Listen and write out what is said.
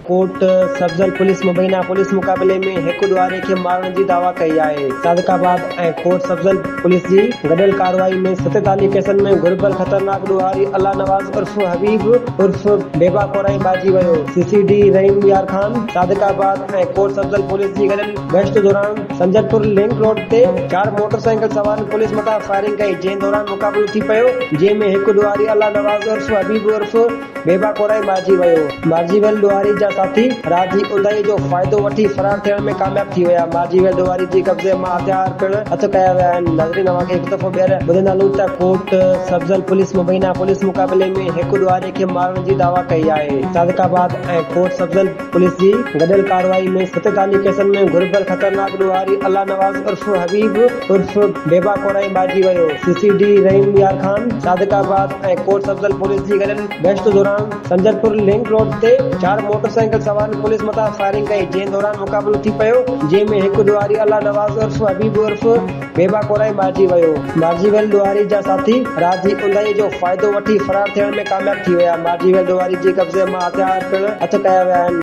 Court सफजल police मुबैना police मुक़ाबले में हिकु ॾुआरे खे मारण जी दावा कई आहे। सादिकाबाद ऐं कोर्ट सफजल पुलिस जी गॾियल कार्रवाई में 47 केसनि में घुरिबल ख़तरनाक ॾुआरी अल्लाह नवाज़ उर्फ हबीब उर्फ बेबा कोराई बाजी वियो। सीसीडी रहीम यार खान सादिकाबाद ऐं कोर्ट सफजल पुलिस जी गॾियल गश्त दौरान संजतपुर लिंक रोड ते 4 मोटरसाइकिल सवार पुलिस मथां फायरिंग कई, जंहिं दौरान मुक़ाबिलो थी पियो, जंहिं में हिकु ॾुआरी अल्लाह नवाज़ उर्फ हबीब उर्फ बेबा कोराई मारिजी वियो। मारिजी वियल ॾुआरी जा साथी रात जी उंधाई जो फ़ाइदो वठी फरार थियण में कामयाब थी विया। मारिजी वियल ॾुआरी जी कब्ज़े मां हथियार पिणु हथु कया विया आहिनि। नाज़रीन, तव्हांखे हिकु दफ़ो ॿीहर ॿुधाईंदासूं त कोर्ट सफजल पुलिस मुबैना पुलिस मुक़ाबले में हिकु ॾुआरे खे मारण जी दावा कई आहे। सादिकाबाद ऐं कोर्ट सफजल पुलिस जी गॾियल कार्रवाई में 47 केसनि में घुरिबल ख़तरनाक ॾुआरी अल्लाह नवाज़ उर्फ हबीब उर्फ बेबा कोराई बाजी वियो। सीसीडी रहीम यार खान सादिकाबाद ऐं कोर्ट सफजल पुलिस जी गॾियल गश्त दौरान संजतपुर लिंक रोड ते 4 मोटरसाइकिल सवार पुलिस मथां फायरिंग कई, जंहिं दौरान मुक़ाबिलो थी पियो, जंहिं में हिकु ॾुआरी अल्लाह नवाज़ उर्फ हबीब उर्फ बेबा कोराई मारिजी वियो। मारिजी वियल ॾुआरी जा साथी रात जी उंधाई जो फ़ाइदो वठी फरार थियण में कामयाब थी विया। मारिजी वियल ॾुआरी जी कब्ज़े मां हथियार पिणु हथु कया विया आहिनि।